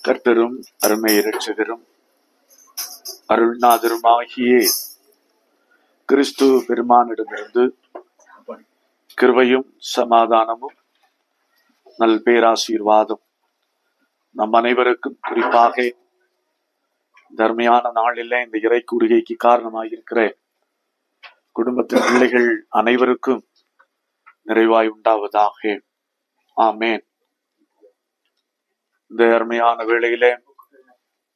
கர்த்தரும் அருமை இரட்சகரும் அருள்நாதருமாகிய கிறிஸ்து பெருமானிடமிருந்து கிருபையும் சமாதானமும் நல் பேராசீர்வாதம் நம் அனைவருக்கும் குறிப்பாக தர்மையான நாளில் இந்த இறை கூடுகைக்கு காரணமாயிருக்கிற குடும்பத்தின் பிள்ளைகள் அனைவருக்கும் நிறைவாய் உண்டாவதாக. ஆமேன். இந்த அருமையான வேளையில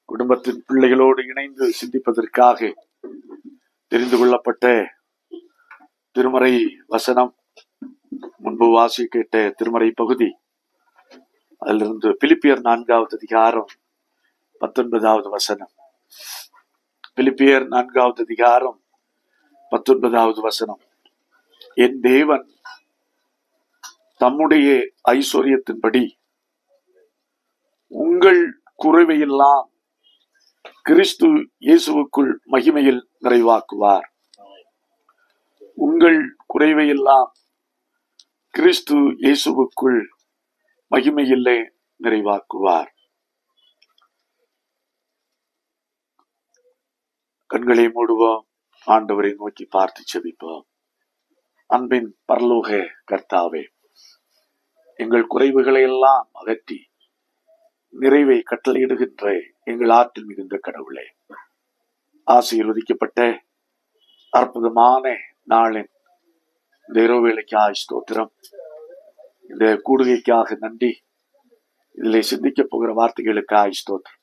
குடும்பத்தின் பிள்ளைகளோடு இணைந்து சிந்திப்பதற்காக தெரிந்து கொள்ளப்பட்ட திருமறை வசனம், முன்பு வாசி கேட்ட திருமறை பகுதி, அதிலிருந்து பிலிப்பியர் 4வது அதிகாரம் 19வது வசனம். பிலிப்பியர் 4வது அதிகாரம் 19வது வசனம். என் தேவன் தம்முடைய ஐஸ்வர்யத்தின்படி உங்கள் குறைவையெல்லாம் கிறிஸ்து இயேசுவுக்குள் மகிமையில் நிறைவாக்குவார். உங்கள் குறைவையெல்லாம் கிறிஸ்து இயேசுவுக்குள் மகிமையிலே நிறைவாக்குவார். கண்களை மூடுவோம், ஆண்டவரை நோக்கி பார்த்து செபிப்போம். அன்பின் பரலோக கர்த்தாவே, எங்கள் குறைவுகளை எல்லாம் அகற்றி நிறைவை கட்டளையிடுகின்ற எங்கள் ஆற்றில் மிகுந்த கடவுளே, ஆசீர்வதிக்கப்பட்ட அற்புதமான நாளின் இந்த இரவுவேளைக்காய் ஸ்தோத்திரம். இந்த கூடுகைக்காக நன்றி. இதிலே சிந்திக்க போகிற வார்த்தைகளுக்காய் ஸ்தோத்திரம்.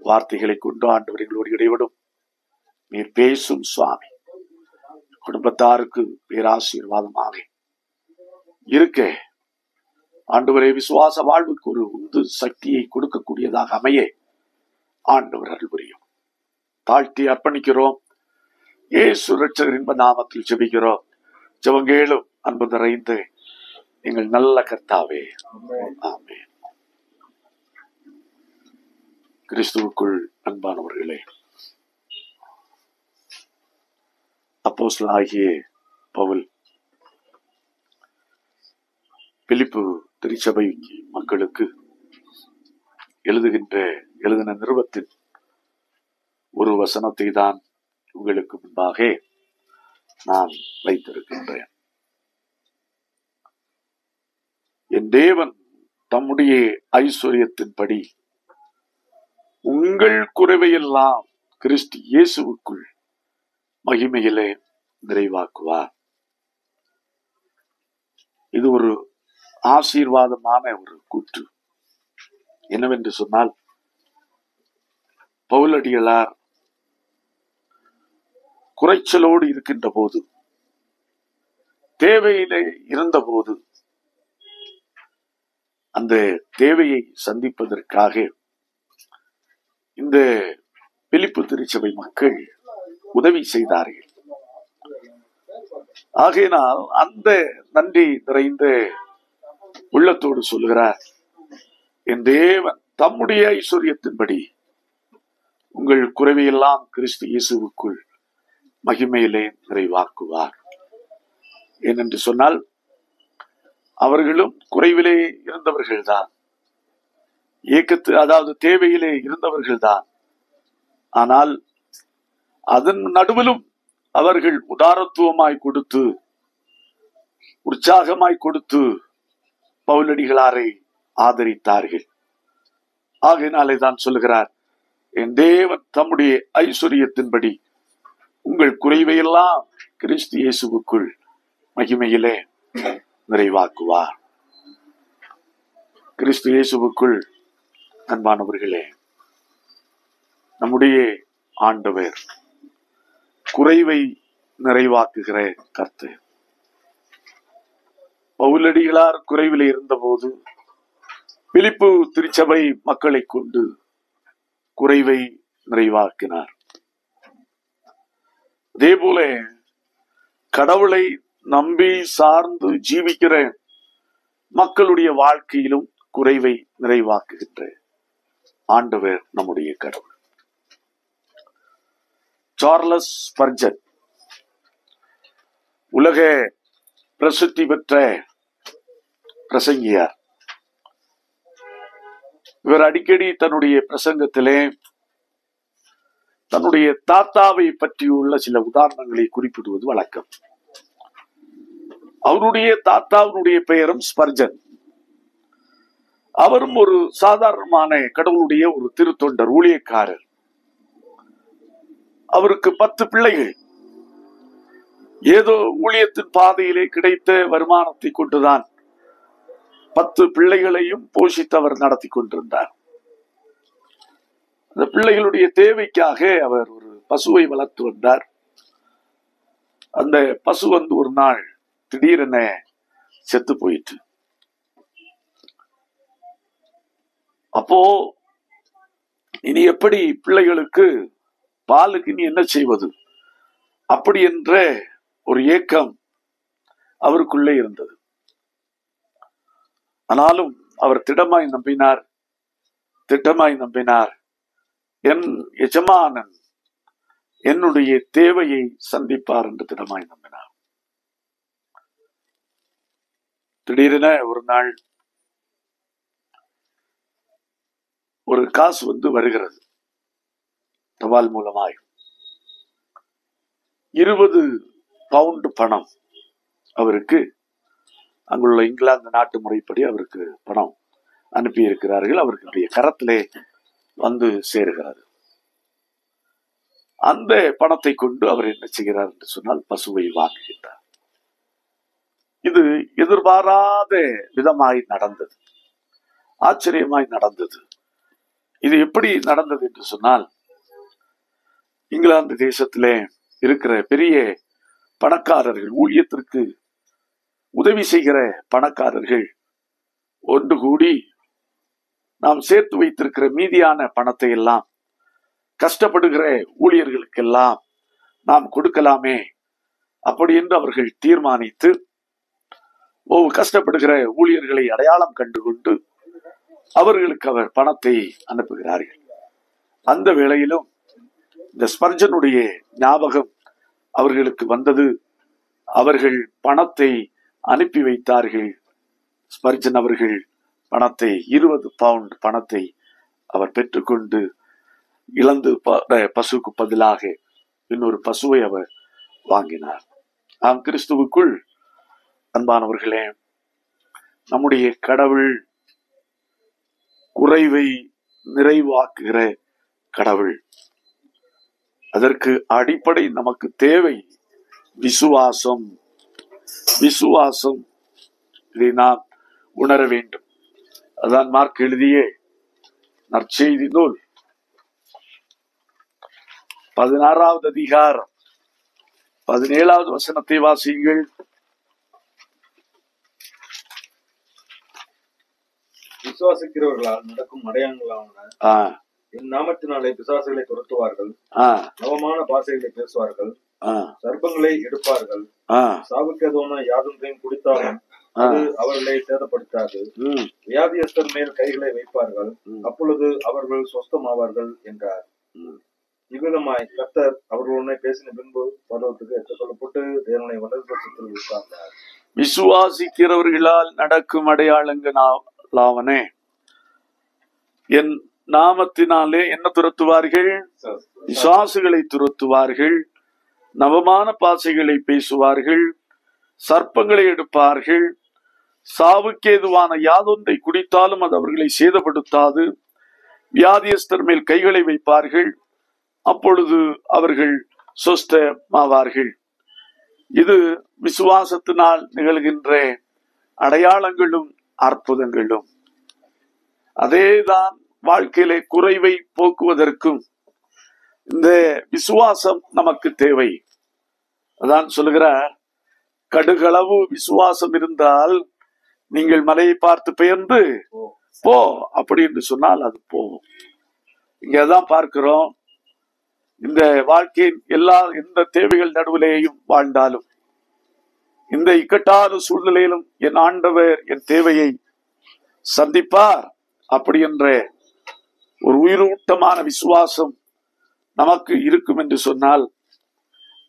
வார்த்தைகளை கொண்டு ஆண்டவர்களோடு இடைவிடும் நீர் பேசும் சுவாமி. குடும்பத்தாருக்கு பேராசீர்வாதமாக இருக்க ஆண்டவரே, விசுவாச வாழ்வுக்கு ஒரு உந்து சக்தியை கொடுக்கக்கூடியதாக அமைய ஆண்டவர் அருள் புரியும். தாழ்த்தி அர்ப்பணிக்கிறோம். இயேசு இரட்சகர் இன்ப நாமத்தில் ஜெபிக்கிறோம். ஜெபங்கேளும் அன்பு நிறைந்த எங்கள் நல்ல கர்த்தாவே, ஆமென். கிறிஸ்துவுக்குள் அன்பானவர்களே, அப்போஸ்தலனாகிய பவுல் பிலிப்பு திருச்சபை மக்களுக்கு எழுதின நிருபத்தின் ஒரு வசனத்தை தான் உங்களுக்கு முன்பாக நான் வைத்திருக்கின்றேன். என் தேவன் தம்முடைய ஐஸ்வர்யத்தின்படி உங்கள் குறைவையெல்லாம் கிறிஸ்து இயேசுவுக்குள் மகிமையிலே நிறைவாக்குவார். இது ஒரு ஆசீர்வாதமான ஒரு கூற்று. என்னவென்று சொன்னால், பவுலடிகளார் குறைச்சலோடு இருக்கின்ற போது, தேவையிலே இருந்த போது, அந்த தேவையை சந்திப்பதற்காக இந்த பிலிப்பு திருச்சபை மக்கள் உதவி செய்தார்கள். ஆகையினால் அந்த நன்றி நிறைந்த உள்ளத்தோடு சொல்கிறார், என் தேவன் தம்முடைய ஐஸ்வர்யத்தின்படி உங்கள் குறைவையெல்லாம் கிறிஸ்து இயேசுவுக்குள் மகிமையிலே நிறைவாக்குவார். ஏனென்று சொன்னால் அவர்களும் குறைவிலே இருந்தவர்கள்தான், அதாவது தேவையிலே இருந்தவர்கள்தான். ஆனால் அதன் நடுவிலும் அவர்கள் உதாரத்துவமாய் கொடுத்து, உற்சாகமாய் கொடுத்து பவுலடிகளாரை ஆதரித்தார்கள். ஆகையினாலே தான் சொல்லுகிறார், என் தேவன் தம்முடைய ஐஸ்வர்யத்தின்படி உங்கள் குறைவையெல்லாம் கிறிஸ்து இயேசுவுக்குள் மகிமையிலே நிறைவாக்குவார். கிறிஸ்து இயேசுவுக்குள் அன்பானவர்களே, நம்முடைய ஆண்டவர் குறைவை நிறைவாக்குகிற கர்த்தர். பவுலடிகளார் குறைவில் இருந்தபோது பிலிப்பு திருச்சபை மக்களை கொண்டு குறைவை நிறைவாக்கினார். அதே போல கடவுளை நம்பி சார்ந்து ஜீவிக்கிற மக்களுடைய வாழ்க்கையிலும் குறைவை நிறைவாக்குகின்ற ஆண்டவர் நம்முடைய கடவுள். சார்லஸ் ஸ்பர்ஜன் உலக பிரசித்தி பெற்ற பிரசங்கியார். இவர் அடிக்கடி தன்னுடைய பிரசங்கத்திலே தன்னுடைய தாத்தாவை பற்றியுள்ள சில உதாரணங்களை குறிப்பிடுவது வழக்கம். அவருடைய தாத்தாவுடைய பெயரும் ஸ்பர்ஜன். அவரும் ஒரு சாதாரணமான கடவுளுடைய ஒரு திருத்தொண்டர், ஊழியக்காரர். அவருக்கு 10 பிள்ளைகள். ஏதோ ஊழியத்தின் பாதையிலே கிடைத்த வருமானத்தை கொண்டுதான் 10 பிள்ளைகளையும் போஷித்தவர் நடத்தி கொண்டிருந்தார். அந்த பிள்ளைகளுடைய தேவைக்காக அவர் ஒரு பசுவை வளர்த்து வந்தார். அந்த பசு ஒரு நாள் திடீரென செத்து போயிட்டு, அப்போ இனி எப்படி பிள்ளைகளுக்கு பாலுக்கு இனி என்ன செய்வது அப்படி என்ற ஒரு ஏக்கம் அவருக்குள்ளே இருந்தது. ஆனாலும் அவர் திடமாய் நம்பினார், என் எஜமானன் என்னுடைய தேவையை சந்திப்பார் என்று திடமாய் நம்பினார். திடீரென ஒரு நாள் ஒரு காசு வருகிறது தபால் மூலமாய். 20 பவுண்ட் பணம் அவருக்கு அங்குள்ள இங்கிலாந்து நாட்டு முறைப்படி அவருக்கு பணம் அனுப்பி இருக்கிறார்கள். அவருக்கு கரத்திலே சேருகிறது. அந்த பணத்தை கொண்டு அவர் என்ன செய்கிறார் என்று சொன்னால் பசுவை வாங்குகின்றார். இது எதிர்பாராத விதமாய் நடந்தது, ஆச்சரியமாய் நடந்தது. இது எப்படி நடந்தது என்று சொன்னால், இங்கிலாந்து தேசத்திலே இருக்கிற பெரிய பணக்காரர்கள், ஊழியத்திற்கு உதவி செய்கிற பணக்காரர்கள் ஒன்று கூடி, நாம் சேர்த்து வைத்திருக்கிற மீதியான பணத்தை எல்லாம் கஷ்டப்படுகிற ஊழியர்களுக்கெல்லாம் நாம் கொடுக்கலாமே அப்படி என்று அவர்கள் தீர்மானித்து கஷ்டப்படுகிற ஊழியர்களை அடையாளம் கண்டுகொண்டு அவர்களுக்கு அவர் பணத்தை அனுப்புகிறார்கள். அந்த வேளையிலும் இந்த ஸ்பர்ஜனுடைய ஞாபகம் அவர்களுக்கு வந்தது. அவர்கள் பணத்தை அனுப்பி வைத்தார்கள். ஸ்பர்ஜன் அவர்கள் பணத்தை 20 பவுண்ட் பணத்தை அவர் பெற்றுக்கொண்டு இழந்து பசுக்கு பதிலாக இன்னொரு பசுவை அவர் வாங்கினார். நாம் கிறிஸ்துவுக்குள் அன்பானவர்களே, நம்முடைய கடவுள் குறைவை நிறைவாக்குகிற கடவுள். அதற்கு அடிப்படை நமக்கு தேவை விசுவாசம். விசுவாசம், இதை நாம் உணர வேண்டும். அதான் மார்க் எழுதிய நற்செய்தி நூல் 16வது அதிகாரம் 17வது வசனத்தை வாசியுங்கள். விசுவாசிக்கிறவர்களால் நடக்கும் அடையாளங்களான என் நாமத்தினாலே பிசாசுகளை துரத்துவார்கள், நவமான பாஷைகளை பேசுவார்கள், சர்ப்பங்களை எடுப்பார்கள், சாவுக்கேதுவான யாதொன்றையும் குடித்தாலும் அது அவர்களை சேதப்படுத்தாது. வியாதியஸ்தர் மேல் கைகளை வைப்பார்கள், அப்பொழுது அவர்கள் சொஸ்தமாவார்கள் என்றார். இவ்விதமாய் கர்த்தர் அவர்களுடனே பேசின பின்பு பர்வதத்துக்கு எடுத்துக் கொள்ளப்பட்டு தேவனுடைய வலது பட்சத்தில் உட்கார்ந்தார். விசுவாசிக்கிறவர்களால் நடக்கும் அடையாளங்களாவனே, என் நாமத்தினாலே என்ன துரத்துவார்கள்? பிசாசுகளை துரத்துவார்கள், நவமான பாசைகளை பேசுவார்கள், சர்ப்பங்களை எடுப்பார்கள், சாவுக்கேதுவான யாதொன்றை குடித்தாலும் அது அவர்களை சேதப்படுத்தாது, வியாதியஸ்தர் மேல் கைகளை வைப்பார்கள், அப்பொழுது அவர்கள் சொஸ்தமாவார்கள். இது விசுவாசத்தினால் நிகழ்கின்ற அடையாளங்களும் அற்புதங்களும். அதேதான் வாழ்க்கையிலே குறைவை போக்குவதற்கும் இந்த விசுவாசம் நமக்கு தேவை. அதான் சொல்லுகிறார், கடுகளவு விசுவாசம் இருந்தால் நீங்கள் மலையை பார்த்து பெயர்ந்து போ அப்படி என்று சொன்னால் அது போகும். இங்கதான் பார்க்கிறோம், இந்த வாழ்க்கையின் எந்த தேவைகள் நடுவிலேயும் வாழ்ந்தாலும், இந்த இக்கட்டான சூழ்நிலையிலும் என் ஆண்டவர் என் தேவையை சந்திப்பார் அப்படி என்ற ஒரு உயிரூட்டமான விசுவாசம் நமக்கு இருக்கும் என்று சொன்னால்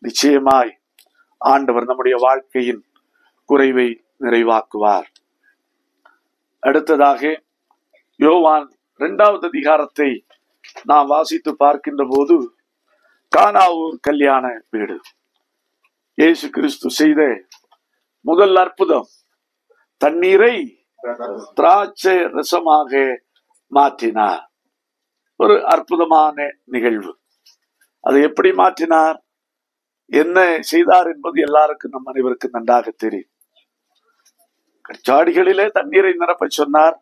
நிச்சயமாய் ஆண்டவர் நம்முடைய வாழ்க்கையின் குறைவை நிறைவாக்குவார். அடுத்ததாக யோவான் 2வது அதிகாரத்தை நாம் வாசித்து பார்க்கின்ற போது, கானாவூர் கல்யாண வீடு, இயேசு கிறிஸ்து செய்த முதல் அற்புதம், தண்ணீரை திராட்சை ரசமாக மாற்றினார். ஒரு அற்புதமான நிகழ்வு. அதை எப்படி மாற்றினார், என்ன செய்தார் என்பது எல்லாருக்கும் நம் அனைவருக்கும் நன்றாக தெரியும். கச்சாடிகளிலே தண்ணீரை நிரப்ப சொன்னார்.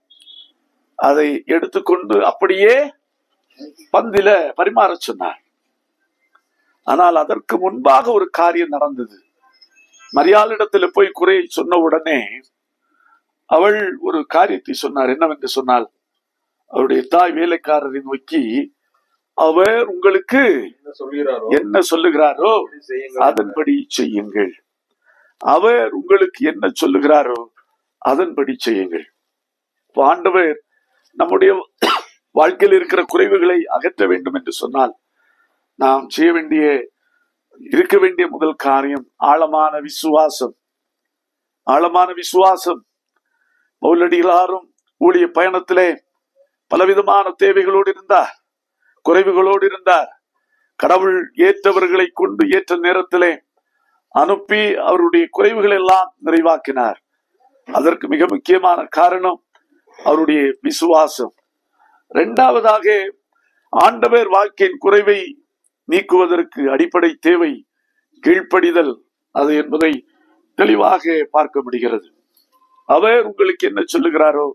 அதை எடுத்துக்கொண்டு அப்படியே பந்தில பரிமாற சொன்னார். ஆனால் அதற்கு முன்பாக ஒரு காரியம் நடந்தது. மரியாளிடத்தில் போய் குறையை சொன்ன உடனே அவள் ஒரு காரியத்தை சொன்னார். என்னவென்று சொன்னால், அவருடைய தாய் வேலைக்காரரை நோக்கி, அவர் உங்களுக்கு என்ன சொல்லுகிறாரோ அதன்படி செய்யுங்கள். அவர் உங்களுக்கு என்ன சொல்லுகிறாரோ அதன்படி செய்யுங்கள். ஆண்டவர் நம்முடைய வாழ்க்கையில் இருக்கிற குறைவுகளை அகற்ற வேண்டும் என்று சொன்னால் நாம் இருக்க வேண்டிய முதல் காரியம் ஆழமான விசுவாசம். ஆழமான விசுவாசம். பவுலடிகளாரும் ஊழிய பயணத்திலே பலவிதமான தேவைகளோடு இருந்தார், குறைவுகளோடு இருந்தார். கடவுள் ஏற்றவர்களை கொண்டு ஏற்ற நேரத்திலே அனுப்பி அவருடைய குறைவுகள் எல்லாம் நிறைவாக்கினார். அதற்கு மிக முக்கியமான காரணம் அவருடைய விசுவாசம். இரண்டாவதாக, ஆண்டவர் வாழ்க்கையின் குறைவை நீக்குவதற்கு அடிப்படை தேவை கீழ்ப்படிதல். அது என்பதை தெளிவாக பார்க்க முடிகிறது. அவர் உங்களுக்கு என்ன சொல்லுகிறாரோ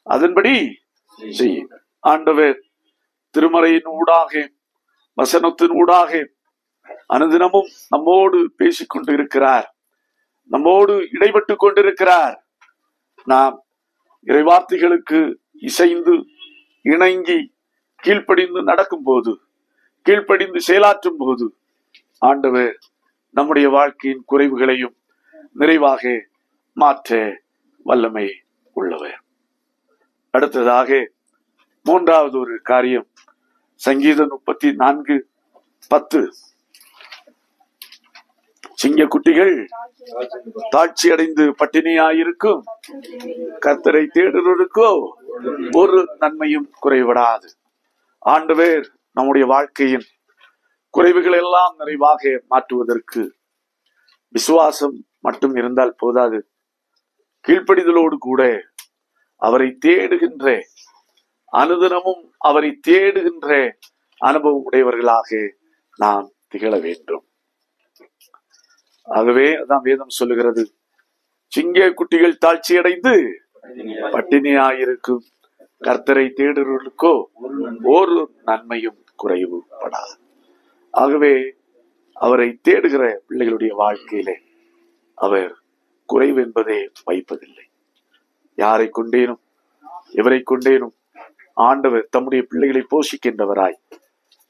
அதன்படி செய்யுங்கள். ஆண்டவர் திருமறையின் ஊடாக, வசனத்தின் ஊடாக அனுதினமும் நம்மோடு பேசிக் கொண்டிருக்கிறார், நம்மோடு இடைப்பட்டு கொண்டிருக்கிறார். நாம் இறைவார்த்தைகளுக்கு இசைந்து இணங்கி கீழ்ப்படிந்து நடக்கும் போது, கீழ்ப்படிந்து செயலாற்றும் போது ஆண்டவர் நம்முடைய வாழ்க்கையின் குறைவுகளையும் நிறைவாக மாற்ற வல்லமை உள்ளவர். அடுத்ததாக 3வது ஒரு காரியம், சங்கீதம் 34:10. சிங்க குட்டிகள் தாட்சி அடைந்து பட்டினியாயிருக்கும், கர்த்தரை தேடுவதற்கோ ஒரு நன்மையும் குறைவிடாது. ஆண்டவர் நம்முடைய வாழ்க்கையின் குறைவுகள் எல்லாம் நிறைவாக மாற்றுவதற்கு விசுவாசம் மட்டும் இருந்தால் போதாது, கீழ்ப்படிதலோடு கூட அவரை தேடுகின்ற, அனுதினமும் அவரை தேடுகின்ற அனுபவம் உடையவர்களாக நாம் திகழ வேண்டும். ஆகவே அதான் வேதம் சொல்லுகிறது, சிங்க குட்டிகள் தாழ்ச்சி அடைந்து பட்டினியாயிருக்கும், கர்த்தரை தேடுவதற்கோ ஒரு நன்மையும் குறைவுபடாது. ஆகவே அவரை தேடுகிற பிள்ளைகளுடைய வாழ்க்கையிலே அவர் குறைவு என்பதே வைப்பதில்லை. யாரை கொண்டேனும் எவரை கொண்டேனும் ஆண்டவர் தம்முடைய பிள்ளைகளை போஷிக்கின்றவராய்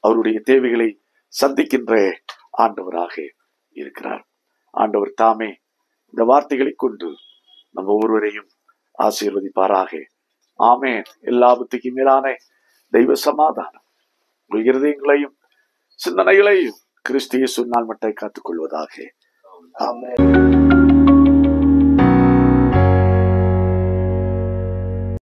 அவருடைய தேவைகளை சந்திக்கின்ற ஆண்டவராக இருக்கிறார். ஆண்டவர் தாமே இந்த வார்த்தைகளை கொண்டு நம்ம ஒருவரையும் ஆசீர்வதிப்பாராக. ஆமென். எல்லா புத்திக்கும் மேலான தெய்வ சமாதானம் உங்கள் இருதயங்களையும் சிந்தனைகளையும் கிறிஸ்து இயேசுவின் நாமத்தை காத்துக் கொள்வதாக. ஆமென்.